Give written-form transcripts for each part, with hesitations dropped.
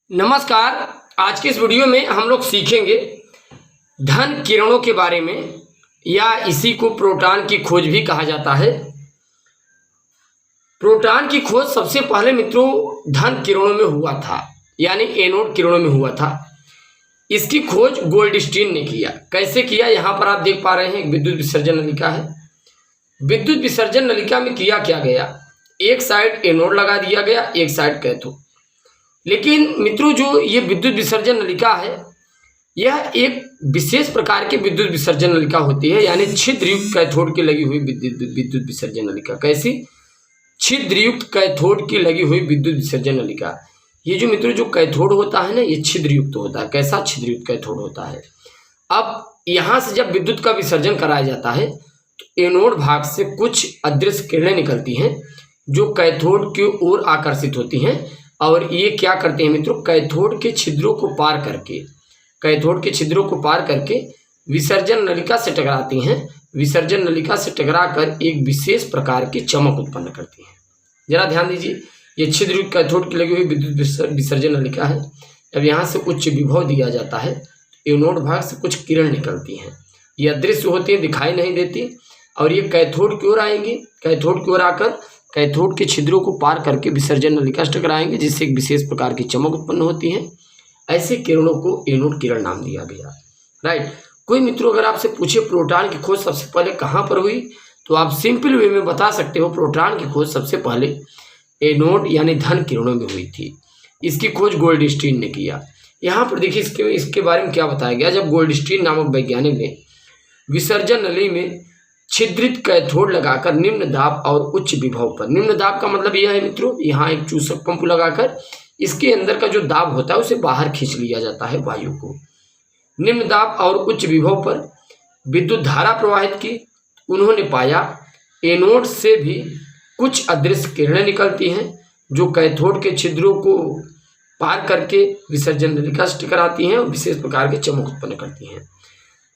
नमस्कार। आज के इस वीडियो में हम लोग सीखेंगे धन किरणों के बारे में, या इसी को प्रोटॉन की खोज भी कहा जाता है। प्रोटॉन की खोज सबसे पहले मित्रों धन किरणों में हुआ था, यानी एनोड किरणों में हुआ था। इसकी खोज गोल्डस्टीन ने किया। कैसे किया, यहाँ पर आप देख पा रहे हैं एक विद्युत विसर्जन नलिका है। विद्युत विसर्जन नलिका में किया क्या गया, एक साइड एनोड लगा दिया गया, एक साइड कैथोड। लेकिन मित्रों जो ये विद्युत विसर्जन नलिका है, यह एक विशेष प्रकार की विद्युत विसर्जन नलिका होती है, यानी छिद्रयुक्त कैथोड की लगी हुई विद्युत विसर्जन नलिका। कैसी? छिद्रयुक्त कैथोड की लगी हुई विद्युत विसर्जन नलिका। ये जो मित्रों जो कैथोड होता है ना, ये छिद्रयुक्त होता है। कैसा? छिद्रयुक्त कैथोड होता है। अब यहाँ से जब विद्युत का विसर्जन कराया जाता है तो एनोड भाग से कुछ अदृश्य किरणें निकलती हैं जो कैथोड की ओर आकर्षित होती हैं, और ये क्या करते हैं मित्रों, कैथोड के छिद्रों को पार करके विसर्जन नलिका से टकराती हैं। विसर्जन नलिका से टकराकर एक विशेष प्रकार की चमक उत्पन्न करती हैं। जरा ध्यान दीजिए, ये छिद्रयुक्त कैथोड की लगी हुई विद्युत विसर्जन नलिका है। अब यहाँ से उच्च विभव दिया जाता है, एनोड भाग से कुछ किरण निकलती हैं। ये अदृश्य होती है, दिखाई नहीं देती, और ये कैथोड की ओर आएंगी। कैथोड की ओर आकर कैथोड के छिद्रों को पार करके विसर्जन नलिका से टकराएंगे, जिससे एक विशेष प्रकार की चमक उत्पन्न होती है। ऐसे किरणों को एनोड किरण नाम दिया गया। राइट। कोई मित्रों अगर आपसे पूछे प्रोटॉन की खोज सबसे पहले कहाँ पर हुई, तो आप सिंपल वे में बता सकते हो प्रोटॉन की खोज सबसे पहले एनोड यानी धन किरणों में हुई थी। इसकी खोज गोल्डस्टीन ने किया। यहाँ पर देखिए इसके बारे में क्या बताया गया। जब गोल्डस्टीन नामक वैज्ञानिक ने विसर्जन नली में छिद्रित कैथोड लगाकर निम्न दाब और उच्च विभव पर, निम्न दाब का मतलब यह है मित्रों, यहाँ एक चूसक पंप लगाकर इसके अंदर का जो दाब होता है उसे बाहर खींच लिया जाता है वायु को। निम्न दाब और उच्च विभव पर विद्युत धारा प्रवाहित की। उन्होंने पाया एनोड से भी कुछ अदृश्य किरणें निकलती हैं जो कैथोड के छिद्रों को पार करके विसर्जन नलिका से टकराती हैं और विशेष प्रकार की चमक उत्पन्न करती हैं।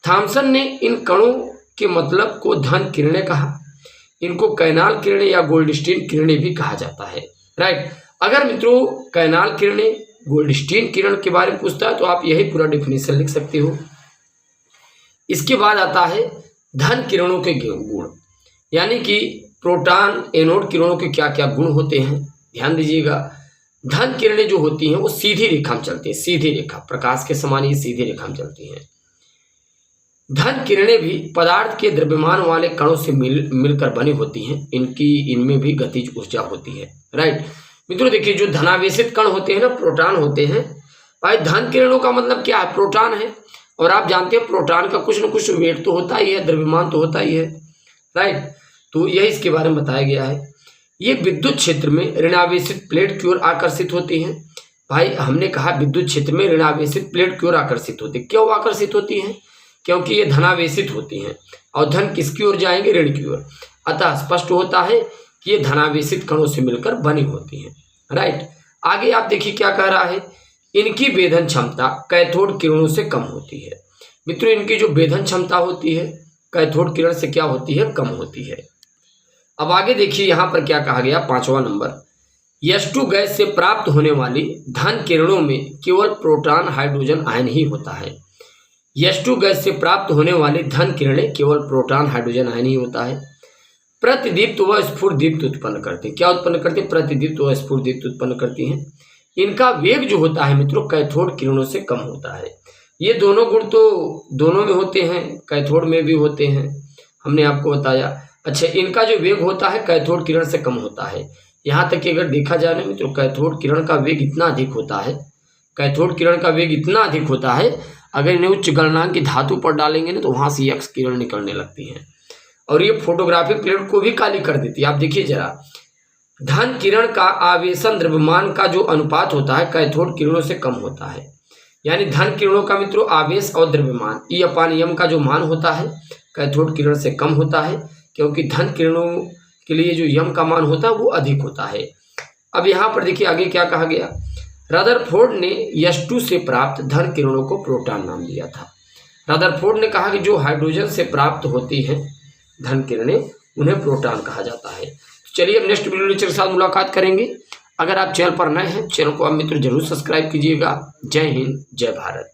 थॉमसन ने इन कणों के मतलब को धन किरणें कहा। इनको कैनाल किरणें या गोल्डस्टीन किरणें भी कहा जाता है। राइट। अगर मित्रों कैनाल किरणें, गोल्डस्टीन किरण के बारे में पूछता है तो आप यही पूरा डेफिनेशन लिख सकते हो। इसके बाद आता है धन किरणों के गुण, यानी कि प्रोटॉन एनोड किरणों के क्या क्या गुण होते हैं। ध्यान दीजिएगा, धन किरणें जो होती हैं वो सीधी रेखा में चलती हैं। सीधी रेखा, प्रकाश के समान ये सीधी रेखा में चलती हैं। धन किरणें भी पदार्थ के द्रव्यमान वाले कणों से मिलकर बनी होती हैं। इनमें भी गतिज ऊर्जा होती है। राइट। मित्रों देखिए, जो धनावेशित कण होते हैं ना, प्रोटॉन होते हैं। भाई धन किरणों का मतलब क्या है, प्रोटॉन है। और आप जानते हैं प्रोटॉन का कुछ न कुछ वेट तो होता ही है, द्रव्यमान तो होता ही है। राइट। तो यही इसके बारे में बताया गया है। ये विद्युत क्षेत्र में ऋणावेशित प्लेट की ओर आकर्षित होती हैं। भाई हमने कहा विद्युत क्षेत्र में ऋणावेशित प्लेट की ओर आकर्षित होती है। क्यों आकर्षित होती हैं? क्योंकि ये धनावेशित होती हैं, और धन किसकी ओर जाएंगे, ऋण की ओर। अतः स्पष्ट होता है कि ये धनावेशित कणों से मिलकर बनी होती हैं। राइट। आगे आप देखिए क्या कह रहा है, इनकी वेधन क्षमता कैथोड किरणों से कम होती है। मित्रों इनकी जो वेधन क्षमता होती है कैथोड किरण से क्या होती है, कम होती है। अब आगे देखिए यहाँ पर क्या कहा गया, 5वां नंबर, H2 गैस से प्राप्त होने वाली धन किरणों में केवल प्रोटॉन हाइड्रोजन आयन ही होता है। H2 गैस से प्राप्त होने वाली धन किरणें केवल प्रोटॉन हाइड्रोजन आयन ही होता है। प्रतिदीप्त व स्फुरदीप्त उत्पन्न करते हैं। क्या उत्पन्न करते हैं? प्रतिदीप्त व स्फुरदीप्त उत्पन्न करती हैं। इनका वेग जो होता है मित्रों कैथोड किरणों से कम होता है। ये दोनों गुण तो दोनों में होते हैं, कैथोड में भी होते हैं, हमने आपको बताया। अच्छा, इनका जो वेग होता है कैथोड किरण से कम होता है। यहाँ तक कि अगर देखा जाए ना मित्रों, कैथोड किरण का वेग इतना अधिक होता है, कैथोड किरण का वेग इतना अधिक होता है, अगर इन्हें उच्च गलनांक की धातु पर डालेंगे ना तो वहाँ से एक्स किरण निकलने लगती हैं, और ये फोटोग्राफिक प्लेट को भी काली कर देती है। आप देखिए जरा, धन किरण का आवेशन द्रव्यमान का जो अनुपात होता है कैथोड किरणों से कम होता है। यानी धन किरणों का मित्रों आवेश और द्रव्यमान E/m का जो मान होता है कैथोड किरण से कम होता है, क्योंकि धन किरणों के लिए जो यम का मान होता है वो अधिक होता है। अब यहाँ पर देखिए आगे क्या कहा गया, रदरफोर्ड ने H2 से प्राप्त धन किरणों को प्रोटॉन नाम दिया था। रदरफोर्ड ने कहा कि जो हाइड्रोजन से प्राप्त होती हैं धन किरणें उन्हें प्रोटॉन कहा जाता है। चलिए अब नेक्स्ट वीडियो लेक्चर के साथ मुलाकात करेंगे। अगर आप चैनल पर नए हैं, चैनल को आप मित्र जरूर सब्सक्राइब कीजिएगा। जय हिंद, जय भारत।